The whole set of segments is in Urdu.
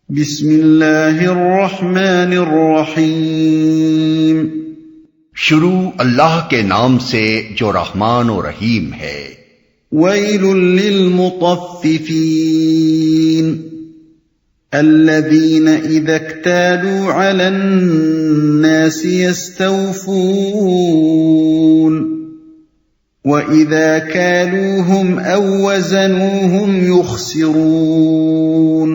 بسم اللہ الرحمن الرحیم۔ شروع اللہ کے نام سے جو رحمان و رحیم ہے۔ ویل للمطففین الذین اذا اکتالوا علی الناس یستوفون وَإِذَا كَالُوهُمْ أَو وَّزَنُوهُمْ يُخْسِرُونَ۔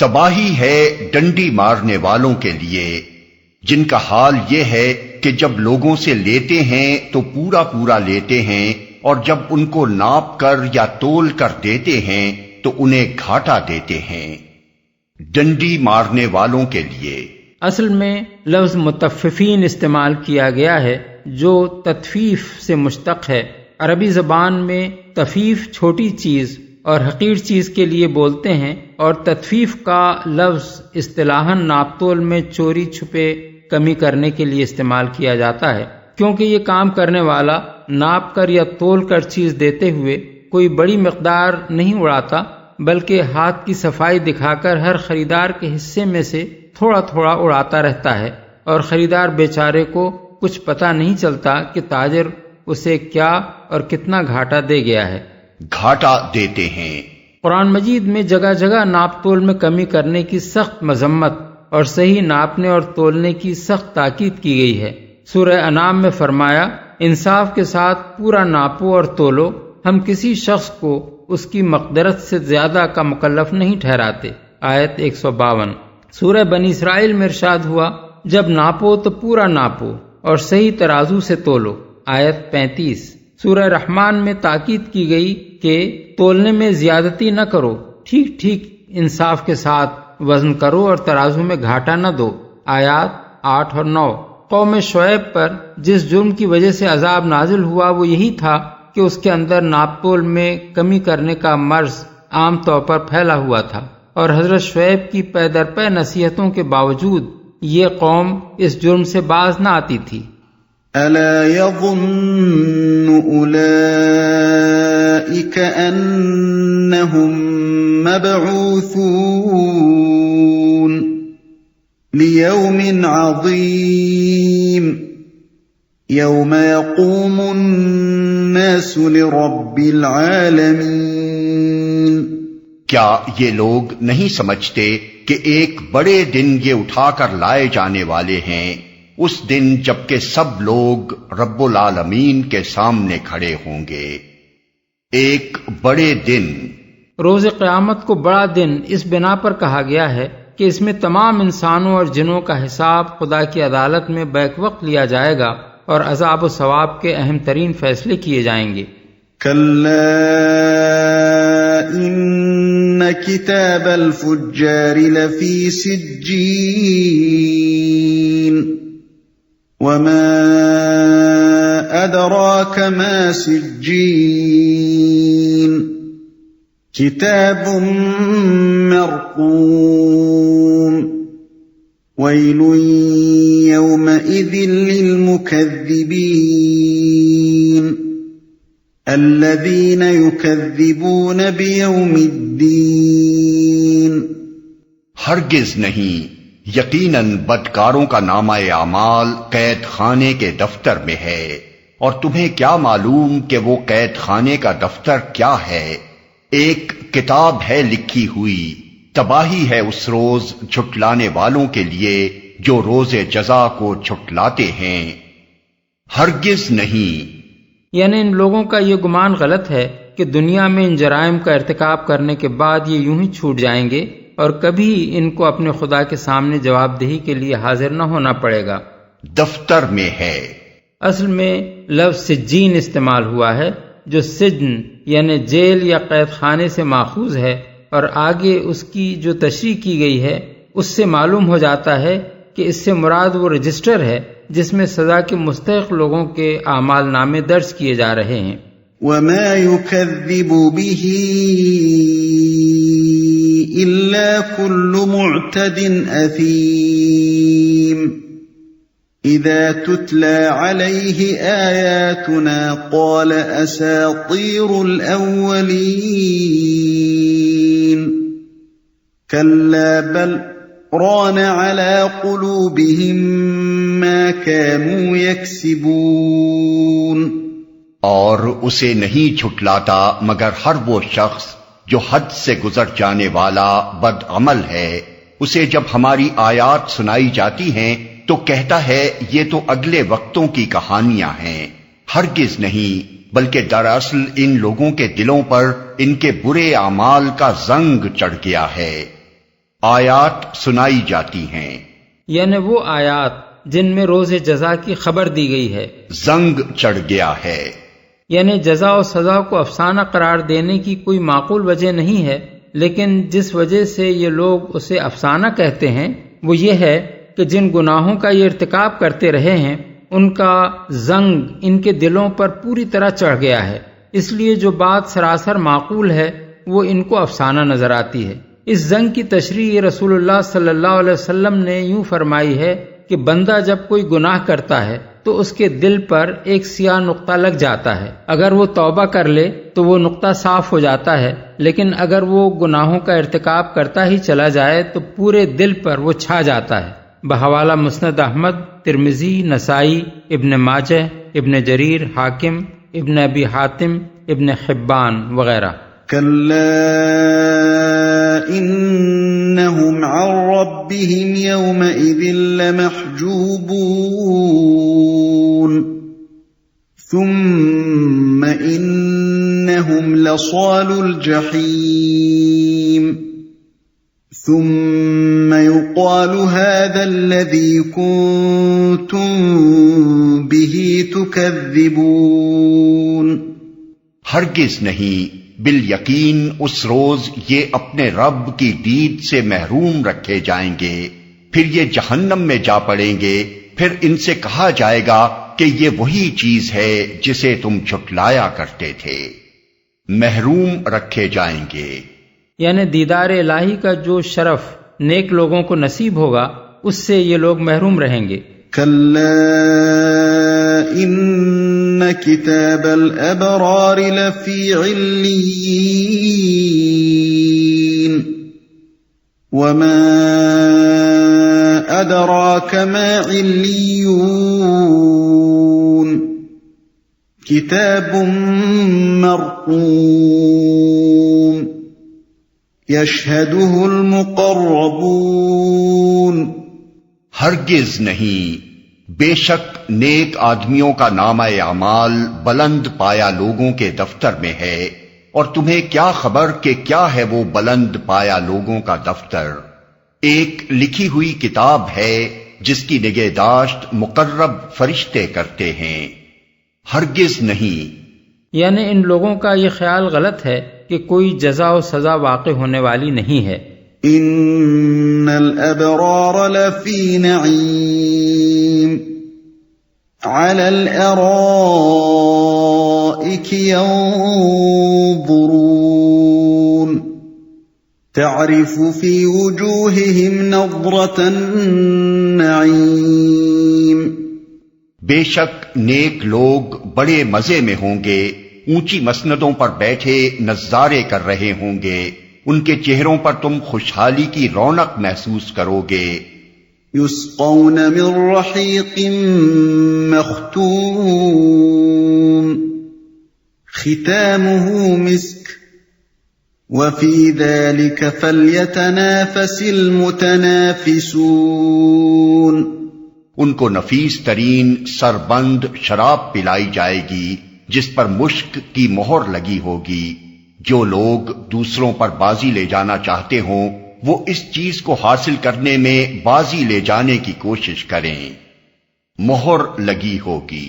تباہی ہے ڈنڈی مارنے والوں کے لیے جن کا حال یہ ہے کہ جب لوگوں سے لیتے ہیں تو پورا پورا لیتے ہیں، اور جب ان کو ناپ کر یا تول کر دیتے ہیں تو انہیں گھاٹا دیتے ہیں۔ ڈنڈی مارنے والوں کے لیے اصل میں لفظ مطففین استعمال کیا گیا ہے جو تطفیف سے مشتق ہے۔ عربی زبان میں تفیف چھوٹی چیز اور حقیر چیز کے لیے بولتے ہیں، اور تطفیف کا لفظ اصطلاحاً ناپ تول میں چوری چھپے کمی کرنے کے لیے استعمال کیا جاتا ہے، کیونکہ یہ کام کرنے والا ناپ کر یا تول کر چیز دیتے ہوئے کوئی بڑی مقدار نہیں اڑاتا، بلکہ ہاتھ کی صفائی دکھا کر ہر خریدار کے حصے میں سے تھوڑا تھوڑا اڑاتا رہتا ہے، اور خریدار بیچارے کو کچھ پتہ نہیں چلتا کہ تاجر اسے کیا اور کتنا گھاٹا دے گیا ہے۔ گھاٹا دیتے ہیں۔ قرآن مجید میں جگہ جگہ ناپ تول میں کمی کرنے کی سخت مذمت اور صحیح ناپنے اور تولنے کی سخت تاکید کی گئی ہے۔ سورہ انعام میں فرمایا، انصاف کے ساتھ پورا ناپو اور تولو، ہم کسی شخص کو اس کی مقدرت سے زیادہ کا مکلف نہیں ٹھہراتے۔ آیت 152۔ سورہ بنی اسرائیل میں ارشاد ہوا، جب ناپو تو پورا ناپو اور صحیح ترازو سے تولو۔ آیت 35۔ سورہ رحمان میں تاکید کی گئی کہ تولنے میں زیادتی نہ کرو، ٹھیک ٹھیک انصاف کے ساتھ وزن کرو اور ترازو میں گھاٹا نہ دو۔ آیات 8 اور 9۔ قوم شعیب پر جس جرم کی وجہ سے عذاب نازل ہوا وہ یہی تھا کہ اس کے اندر ناپ تول میں کمی کرنے کا مرض عام طور پر پھیلا ہوا تھا، اور حضرت شعیب کی پے در پے نصیحتوں کے باوجود یہ قوم اس جرم سے باز نہ آتی تھی۔ أَلَا يَظُنُّ أُولَئِكَ أَنَّهُمْ مَبْعُوثُونَ لِيَوْمٍ عَظِيمٍ يَوْمَ يَقُومُ النَّاسُ لِرَبِّ الْعَالَمِينَ۔ کیا یہ لوگ نہیں سمجھتے کہ ایک بڑے دن یہ اٹھا کر لائے جانے والے ہیں، اس دن جبکہ سب لوگ رب العالمین کے سامنے کھڑے ہوں گے۔ ایک بڑے دن، روز قیامت کو بڑا دن اس بنا پر کہا گیا ہے کہ اس میں تمام انسانوں اور جنوں کا حساب خدا کی عدالت میں بیک وقت لیا جائے گا، اور عذاب و ثواب کے اہم ترین فیصلے کیے جائیں گے۔ کلا ان کتاب الفجار لفی سجین وما ادراک ما سجین کتاب مرقوم ویل یومئذ للمکذبین الذین یکذبون بیوم الدین۔ ہرگز نہیں، یقیناً بدکاروں کا نامہ اعمال قید خانے کے دفتر میں ہے، اور تمہیں کیا معلوم کہ وہ قید خانے کا دفتر کیا ہے؟ ایک کتاب ہے لکھی ہوئی، تباہی ہے اس روز جھٹلانے والوں کے لیے جو روز جزا کو جھٹلاتے ہیں۔ ہرگز نہیں، یعنی ان لوگوں کا یہ گمان غلط ہے کہ دنیا میں ان جرائم کا ارتکاب کرنے کے بعد یہ یوں ہی چھوٹ جائیں گے اور کبھی ان کو اپنے خدا کے سامنے جواب دہی کے لیے حاضر نہ ہونا پڑے گا۔ دفتر میں ہے۔ اصل میں لفظ سجین استعمال ہوا ہے جو سجن یعنی جیل یا قید خانے سے ماخوذ ہے، اور آگے اس کی جو تشریح کی گئی ہے اس سے معلوم ہو جاتا ہے کہ اس سے مراد وہ رجسٹر ہے جس میں سزا کے مستحق لوگوں کے اعمال نامے درج کیے جا رہے ہیں۔ وَمَا يُكَذِّبُ بِهِ إِلَّا كُلُّ مُعْتَدٍ أَثِيمٍ إِذَا تُتْلَى عَلَيْهِ آيَاتُنَا قَالَ أَسَاطِيرُ الْأَوَّلِينَ۔ كلا بل ران على قلوبهم ما كانوا يكسبون اور اسے نہیں جھٹلاتا مگر ہر وہ شخص جو حد سے گزر جانے والا بد عمل ہے. اسے جب ہماری آیات سنائی جاتی ہیں تو کہتا ہے یہ تو اگلے وقتوں کی کہانیاں ہیں. ہرگز نہیں، بلکہ دراصل ان لوگوں کے دلوں پر ان کے برے اعمال کا زنگ چڑھ گیا ہے. آیات سنائی جاتی ہیں یعنی وہ آیات جن میں روز جزا کی خبر دی گئی ہے. زنگ چڑھ گیا ہے یعنی جزا و سزا کو افسانہ قرار دینے کی کوئی معقول وجہ نہیں ہے، لیکن جس وجہ سے یہ لوگ اسے افسانہ کہتے ہیں وہ یہ ہے کہ جن گناہوں کا یہ ارتکاب کرتے رہے ہیں ان کا زنگ ان کے دلوں پر پوری طرح چڑھ گیا ہے، اس لیے جو بات سراسر معقول ہے وہ ان کو افسانہ نظر آتی ہے. اس زنگ کی تشریح رسول اللہ صلی اللہ علیہ وسلم نے یوں فرمائی ہے کہ بندہ جب کوئی گناہ کرتا ہے تو اس کے دل پر ایک سیاہ نقطہ لگ جاتا ہے. اگر وہ توبہ کر لے تو وہ نقطہ صاف ہو جاتا ہے، لیکن اگر وہ گناہوں کا ارتکاب کرتا ہی چلا جائے تو پورے دل پر وہ چھا جاتا ہے. بحوالہ مسند احمد، ترمذی، نسائی، ابن ماجہ، ابن جریر، حاکم، ابن ابی حاتم، ابن حبان وغیرہ. كلا إنهم عن ربهم يومئذ لمحجوبون ثم إنهم لصالو الجحيم ثم يقال هذا الذي كنتم به تكذبون. ہرگز نہیں، بالیقین اس روز یہ اپنے رب کی دید سے محروم رکھے جائیں گے، پھر یہ جہنم میں جا پڑیں گے، پھر ان سے کہا جائے گا کہ یہ وہی چیز ہے جسے تم جھٹلایا کرتے تھے. محروم رکھے جائیں گے یعنی دیدار الہی کا جو شرف نیک لوگوں کو نصیب ہوگا اس سے یہ لوگ محروم رہیں گے. كلا إن كتاب الأبرار لفي عليين وما أدراك ما عليون كتاب مرقوم يشهده المقربون. ہرگز نہیں، بے شک نیک آدمیوں کا نامہ اعمال بلند پایا لوگوں کے دفتر میں ہے، اور تمہیں کیا خبر کہ کیا ہے وہ بلند پایا لوگوں کا دفتر؟ ایک لکھی ہوئی کتاب ہے جس کی نگہداشت مقرب فرشتے کرتے ہیں. ہرگز نہیں، یعنی ان لوگوں کا یہ خیال غلط ہے کہ کوئی جزا و سزا واقع ہونے والی نہیں ہے. ان الابرار لفی نعیم على الارائك ينظرون تعرف في وجوههم نظرة النعیم. بے شک نیک لوگ بڑے مزے میں ہوں گے، اونچی مسندوں پر بیٹھے نظارے کر رہے ہوں گے، ان کے چہروں پر تم خوشحالی کی رونق محسوس کرو گے. یسقون من رحیق مختوم ختامه مسک وفی ذلك فلیتنافس المتنافسون. ان کو نفیس ترین سربند شراب پلائی جائے گی جس پر مشک کی مہر لگی ہوگی. جو لوگ دوسروں پر بازی لے جانا چاہتے ہوں وہ اس چیز کو حاصل کرنے میں بازی لے جانے کی کوشش کریں. مہر لگی ہوگی.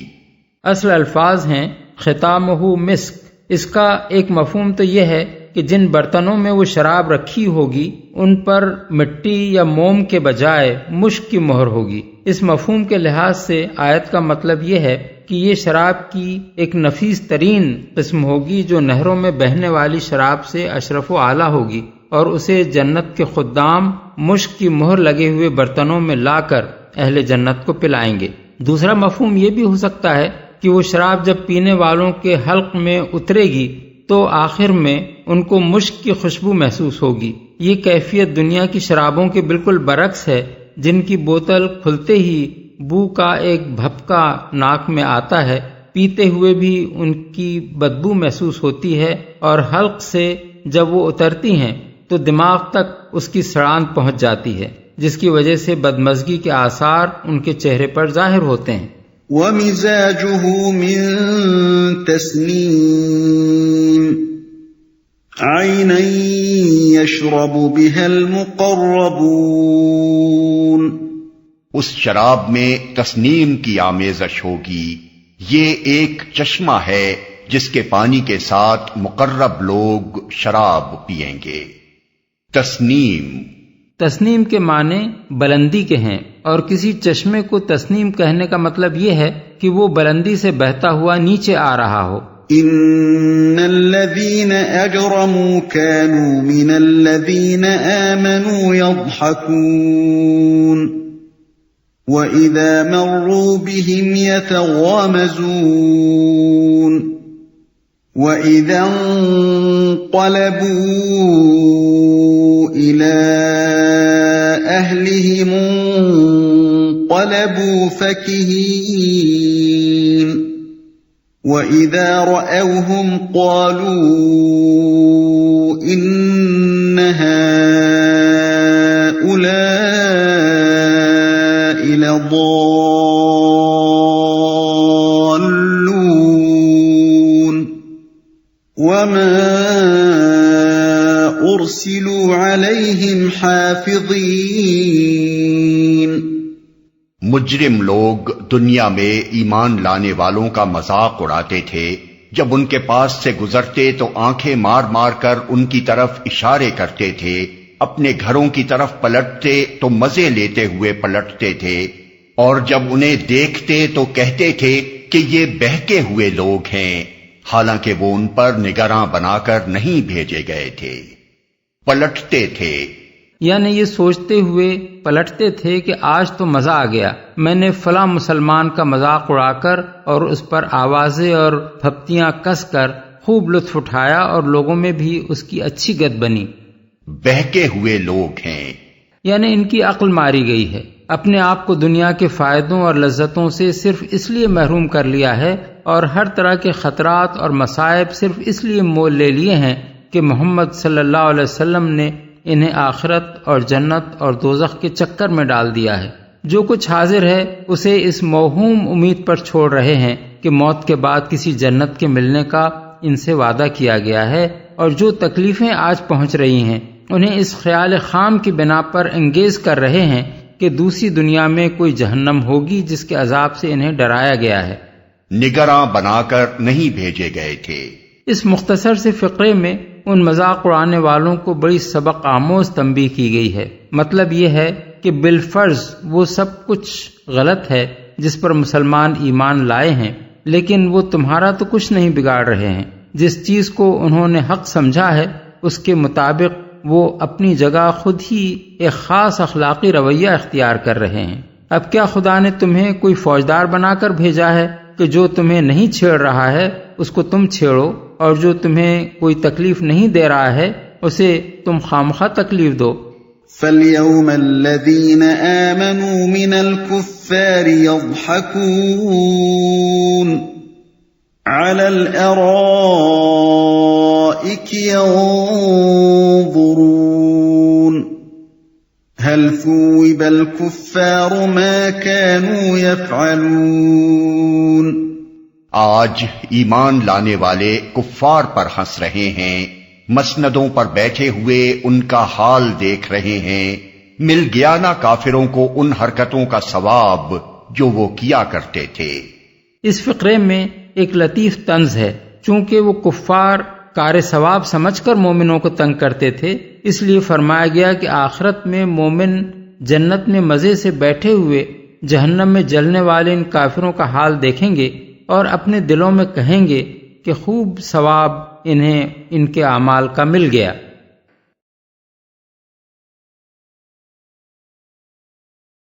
اصل الفاظ ہیں ختامہ مسک. اس کا ایک مفہوم تو یہ ہے کہ جن برتنوں میں وہ شراب رکھی ہوگی ان پر مٹی یا موم کے بجائے مشک کی مہر ہوگی. اس مفہوم کے لحاظ سے آیت کا مطلب یہ ہے کہ یہ شراب کی ایک نفیس ترین قسم ہوگی جو نہروں میں بہنے والی شراب سے اشرف و اعلیٰ ہوگی، اور اسے جنت کے خدام مشک کی مہر لگے ہوئے برتنوں میں لا کر اہل جنت کو پلائیں گے. دوسرا مفہوم یہ بھی ہو سکتا ہے کہ وہ شراب جب پینے والوں کے حلق میں اترے گی تو آخر میں ان کو مشک کی خوشبو محسوس ہوگی، یہ کیفیت دنیا کی شرابوں کے بالکل برعکس ہے، جن کی بوتل کھلتے ہی بو کا ایک بھپکا ناک میں آتا ہے، پیتے ہوئے بھی ان کی بدبو محسوس ہوتی ہے، اور حلق سے جب وہ اترتی ہیں تو دماغ تک اس کی سڑان پہنچ جاتی ہے، جس کی وجہ سے بدمزگی کے آثار ان کے چہرے پر ظاہر ہوتے ہیں۔ وَمِزَاجُهُ مِن تَسْنِيمٍ عَيْنًا يَشْرَبُ بِهَا الْمُقَرَّبُونَ، اس شراب میں تسنیم کی آمیزش ہوگی، یہ ایک چشمہ ہے جس کے پانی کے ساتھ مقرب لوگ شراب پئیں گے۔ تسنیم کے معنی بلندی کے ہیں، اور کسی چشمے کو تسنیم کہنے کا مطلب یہ ہے کہ وہ بلندی سے بہتا ہوا نیچے آ رہا ہو۔ ان الذين اجرموا كانوا من الذين آمنوا يضحكون وَإِذَا مَرُّوا بِهِمْ يَتَغَامَزُونَ وَإِذَا انقَلَبُوا إِلَىٰ أَهْلِهِمُ انقَلَبُوا فَكِهِينَ وَإِذَا رَأَوْهُمْ قَالُوا إِنَّ هَٰؤُلَاءِ لَضَالُّونَ وَمَا أُرْسِلُوا عَلَيْهِمْ حَافِظِينَ۔ مجرم لوگ دنیا میں ایمان لانے والوں کا مذاق اڑاتے تھے، جب ان کے پاس سے گزرتے تو آنکھیں مار مار کر ان کی طرف اشارے کرتے تھے، اپنے گھروں کی طرف پلٹتے تو مزے لیتے ہوئے پلٹتے تھے، اور جب انہیں دیکھتے تو کہتے تھے کہ یہ بہکے ہوئے لوگ ہیں، حالانکہ وہ ان پر نگراں بنا کر نہیں بھیجے گئے تھے۔ پلٹتے تھے یعنی یہ سوچتے ہوئے پلٹتے تھے کہ آج تو مزہ آ گیا، میں نے فلاں مسلمان کا مذاق اڑا کر اور اس پر آوازیں اور پھپتیاں کس کر خوب لطف اٹھایا، اور لوگوں میں بھی اس کی اچھی گت بنی۔ بہکے ہوئے لوگ ہیں یعنی ان کی عقل ماری گئی ہے، اپنے آپ کو دنیا کے فائدوں اور لذتوں سے صرف اس لیے محروم کر لیا ہے، اور ہر طرح کے خطرات اور مصائب صرف اس لیے مول لے لیے ہیں کہ محمد صلی اللہ علیہ وسلم نے انہیں آخرت اور جنت اور دوزخ کے چکر میں ڈال دیا ہے۔ جو کچھ حاضر ہے اسے اس موہوم امید پر چھوڑ رہے ہیں کہ موت کے بعد کسی جنت کے ملنے کا ان سے وعدہ کیا گیا ہے، اور جو تکلیفیں آج پہنچ رہی ہیں انہیں اس خیال خام کی بنا پر انگیز کر رہے ہیں کہ دوسری دنیا میں کوئی جہنم ہوگی جس کے عذاب سے انہیں ڈرایا گیا ہے۔ نگراں بنا کر نہیں بھیجے گئے تھے۔ اس مختصر سے فقرے میں ان مذاق اڑانے والوں کو بڑی سبق آموز تنبیہ کی گئی ہے۔ مطلب یہ ہے کہ بالفرض وہ سب کچھ غلط ہے جس پر مسلمان ایمان لائے ہیں، لیکن وہ تمہارا تو کچھ نہیں بگاڑ رہے ہیں۔ جس چیز کو انہوں نے حق سمجھا ہے اس کے مطابق وہ اپنی جگہ خود ہی ایک خاص اخلاقی رویہ اختیار کر رہے ہیں۔ اب کیا خدا نے تمہیں کوئی فوجدار بنا کر بھیجا ہے کہ جو تمہیں نہیں چھیڑ رہا ہے اس کو تم چھیڑو، اور جو تمہیں کوئی تکلیف نہیں دے رہا ہے اسے تم خامخواہ تکلیف دو۔ فَالْيَوْمَ الَّذِينَ آمَنُوا مِنَ الْكُفَّارِ يَضْحَكُونَ عَلَى الْأَرَائِكِ يَنظُرُونَ هَلْ ثُوِّبَ الْكُفَّارُ مَا كَانُوا يَفْعَلُونَ۔ آج ایمان لانے والے کفار پر ہنس رہے ہیں، مسندوں پر بیٹھے ہوئے ان کا حال دیکھ رہے ہیں، مل گیا نا کافروں کو ان حرکتوں کا ثواب جو وہ کیا کرتے تھے۔ اس فقرے میں ایک لطیف طنز ہے، چونکہ وہ کفار کار ثواب سمجھ کر مومنوں کو تنگ کرتے تھے، اس لیے فرمایا گیا کہ آخرت میں مومن جنت میں مزے سے بیٹھے ہوئے جہنم میں جلنے والے ان کافروں کا حال دیکھیں گے اور اپنے دلوں میں کہیں گے کہ خوب ثواب انہیں ان کے اعمال کا مل گیا۔